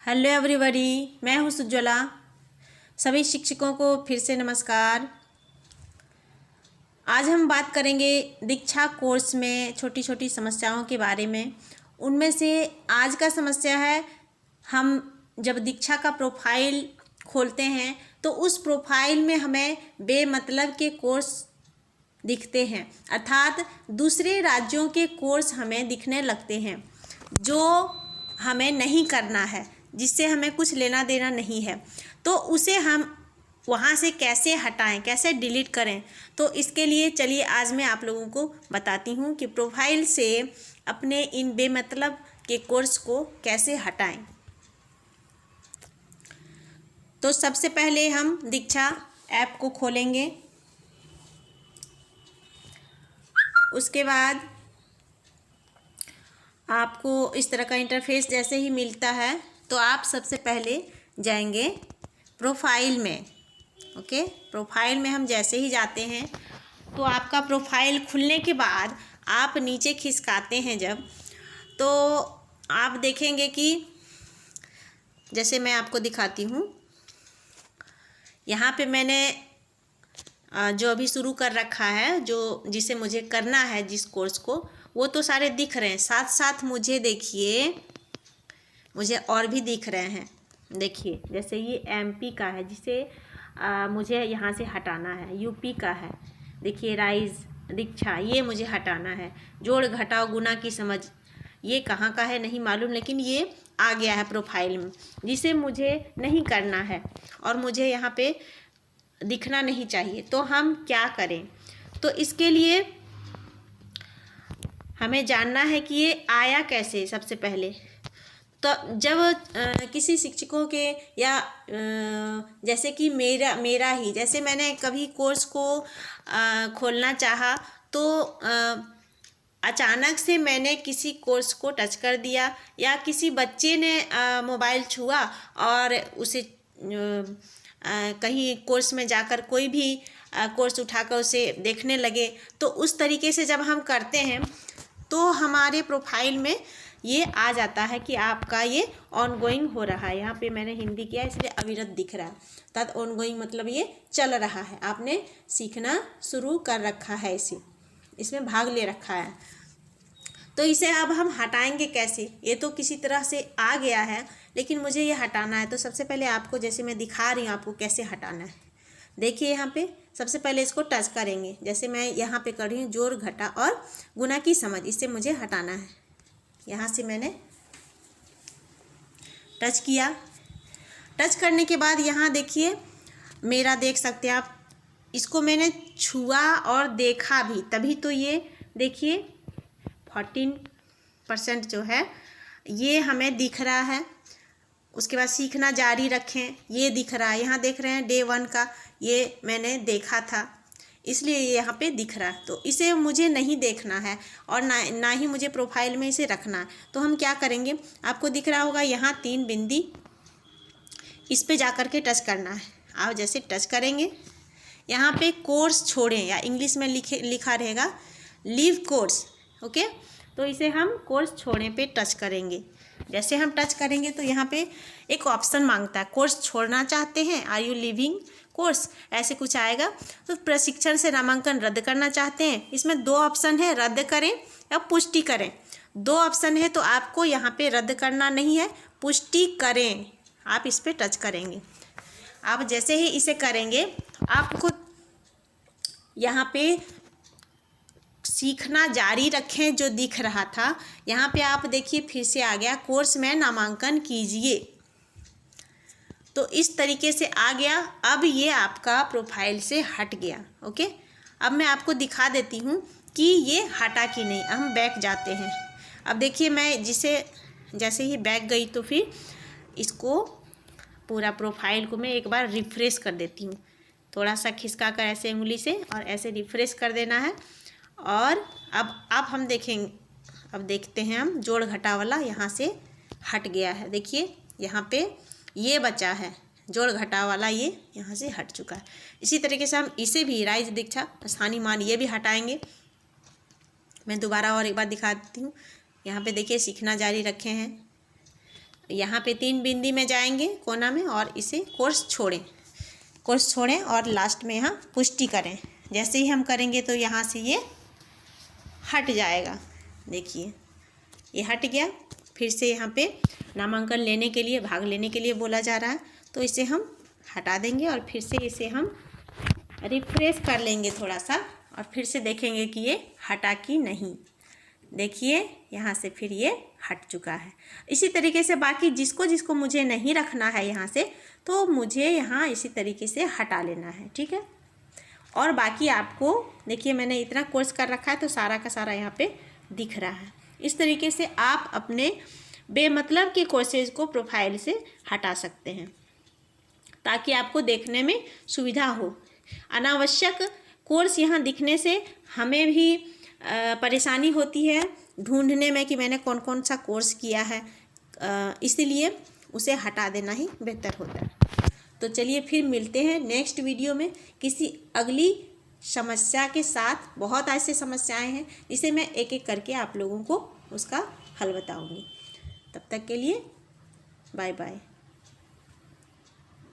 Hello everybody, मैं हूँ सुज्ज्वला। सभी शिक्षकों को फिर से नमस्कार। आज हम बात करेंगे दीक्षा कोर्स में छोटी छोटी समस्याओं के बारे में। उनमें से आज का समस्या है, हम जब दीक्षा का प्रोफाइल खोलते हैं तो उस प्रोफाइल में हमें बेमतलब के कोर्स दिखते हैं, अर्थात दूसरे राज्यों के कोर्स हमें दिखने लगते हैं जो हमें नहीं करना है, जिससे हमें कुछ लेना देना नहीं है। तो उसे हम वहाँ से कैसे हटाएं, कैसे डिलीट करें, तो इसके लिए चलिए आज मैं आप लोगों को बताती हूँ कि प्रोफाइल से अपने इन बेमतलब के कोर्स को कैसे हटाएं। तो सबसे पहले हम दीक्षा ऐप को खोलेंगे। उसके बाद आपको इस तरह का इंटरफेस जैसे ही मिलता है तो आप सबसे पहले जाएंगे प्रोफाइल में। ओके, प्रोफाइल में हम जैसे ही जाते हैं तो आपका प्रोफाइल खुलने के बाद आप नीचे खिसकाते हैं जब, तो आप देखेंगे कि जैसे मैं आपको दिखाती हूँ, यहाँ पे मैंने जो अभी शुरू कर रखा है, जो जिसे मुझे करना है, जिस कोर्स को, वो तो सारे दिख रहे हैं। साथ साथ मुझे देखिए, मुझे और भी दिख रहे हैं। देखिए, जैसे ये एमपी का है जिसे मुझे यहाँ से हटाना है। यूपी का है, देखिए राइज, दीक्षा, ये मुझे हटाना है। जोड़ घटाव गुना की समझ, ये कहाँ का है नहीं मालूम, लेकिन ये आ गया है प्रोफाइल में, जिसे मुझे नहीं करना है और मुझे यहाँ पे दिखना नहीं चाहिए। तो हम क्या करें? तो इसके लिए हमें जानना है कि ये आया कैसे। सबसे पहले तो जब किसी शिक्षकों के या जैसे कि मेरा ही, जैसे मैंने कभी कोर्स को खोलना चाहा तो अचानक से मैंने किसी कोर्स को टच कर दिया, या किसी बच्चे ने मोबाइल छुआ और उसे कहीं कोर्स में जाकर कोई भी कोर्स उठाकर उसे देखने लगे, तो उस तरीके से जब हम करते हैं तो हमारे प्रोफाइल में ये आ जाता है कि आपका ये ऑनगोइंग हो रहा है। यहाँ पे मैंने हिंदी किया इसलिए अविरत दिख रहा है, अर्थात ऑनगोइंग मतलब ये चल रहा है, आपने सीखना शुरू कर रखा है, इसमें भाग ले रखा है। तो इसे अब हम हटाएंगे कैसे? ये तो किसी तरह से आ गया है, लेकिन मुझे ये हटाना है। तो सबसे पहले आपको, जैसे मैं दिखा रही हूँ आपको कैसे हटाना है, देखिए यहाँ पे सबसे पहले इसको टच करेंगे। जैसे मैं यहाँ पे कर रही हूँ जोड़ घटा और गुना की समझ, इससे मुझे हटाना है। यहाँ से मैंने टच किया। टच करने के बाद यहाँ देखिए मेरा, देख सकते हैं आप, इसको मैंने छुआ और देखा भी, तभी तो ये देखिए 14% जो है ये हमें दिख रहा है। उसके बाद सीखना जारी रखें, ये दिख रहा है। यहाँ देख रहे हैं डे 1 का, ये मैंने देखा था इसलिए ये यहाँ पे दिख रहा है। तो इसे मुझे नहीं देखना है और ना ही मुझे प्रोफाइल में इसे रखना है। तो हम क्या करेंगे, आपको दिख रहा होगा यहाँ 3 बिंदी, इस पे जा कर के टच करना है। आप जैसे टच करेंगे यहाँ पे कोर्स छोड़ें, या इंग्लिश में लिखा रहेगा लीव कोर्स। ओके, तो इसे हम कोर्स छोड़ने पे टच करेंगे। जैसे हम टच करेंगे तो यहाँ पे एक ऑप्शन मांगता है, कोर्स छोड़ना चाहते हैं, आर यू लिविंग कोर्स, ऐसे कुछ आएगा। तो प्रशिक्षण से नामांकन रद्द करना चाहते हैं, इसमें 2 ऑप्शन है, रद्द करें या पुष्टि करें। 2 ऑप्शन है, तो आपको यहाँ पे रद्द करना नहीं है, पुष्टि करें। आप इस पर टच करेंगे। आप जैसे ही इसे करेंगे आपको यहाँ पे सीखना जारी रखें जो दिख रहा था, यहाँ पे आप देखिए फिर से आ गया कोर्स में नामांकन कीजिए। तो इस तरीके से आ गया। अब ये आपका प्रोफाइल से हट गया। ओके, अब मैं आपको दिखा देती हूँ कि ये हटा कि नहीं। हम बैक जाते हैं। अब देखिए मैं जैसे ही बैक गई तो फिर इसको पूरा प्रोफाइल को मैं एक बार रिफ़्रेश कर देती हूँ। थोड़ा सा खिसका कर ऐसे उंगली से और ऐसे रिफ़्रेश कर देना है। और अब हम देखेंगे, अब देखते हैं हम, जोड़ घटा वाला यहाँ से हट गया है। देखिए यहाँ पे ये बचा है, जोड़ घटा वाला ये यहाँ से हट चुका है। इसी तरीके से हम इसे भी, राइज दीक्षा स्थानीय मान, ये भी हटाएंगे। मैं दोबारा और एक बार दिखा देती हूँ। यहाँ पे देखिए सीखना जारी रखे हैं, यहाँ पे 3 बिंदी में जाएंगे कोना में और इसे कोर्स छोड़ें और लास्ट में यहाँ पुष्टि करें। जैसे ही हम करेंगे तो यहाँ से ये हट जाएगा। देखिए ये हट गया। फिर से यहाँ पे नामांकन लेने के लिए, भाग लेने के लिए बोला जा रहा है, तो इसे हम हटा देंगे और फिर से इसे हम रिफ्रेश कर लेंगे थोड़ा सा और फिर से देखेंगे कि ये हटा कि नहीं। देखिए यहाँ से फिर ये हट चुका है। इसी तरीके से बाकी जिसको मुझे नहीं रखना है यहाँ से, तो मुझे यहाँ इसी तरीके से हटा लेना है, ठीक है। और बाकी आपको देखिए मैंने इतना कोर्स कर रखा है तो सारा का सारा यहाँ पे दिख रहा है। इस तरीके से आप अपने बेमतलब के कोर्सेज को प्रोफाइल से हटा सकते हैं ताकि आपको देखने में सुविधा हो। अनावश्यक कोर्स यहाँ दिखने से हमें भी परेशानी होती है ढूंढने में कि मैंने कौन कौन सा कोर्स किया है, इसीलिए उसे हटा देना ही बेहतर होता है। तो चलिए फिर मिलते हैं नेक्स्ट वीडियो में किसी अगली समस्या के साथ। बहुत ऐसे समस्याएं हैं जिसे मैं एक एक करके आप लोगों को उसका हल बताऊंगी। तब तक के लिए बाय बाय।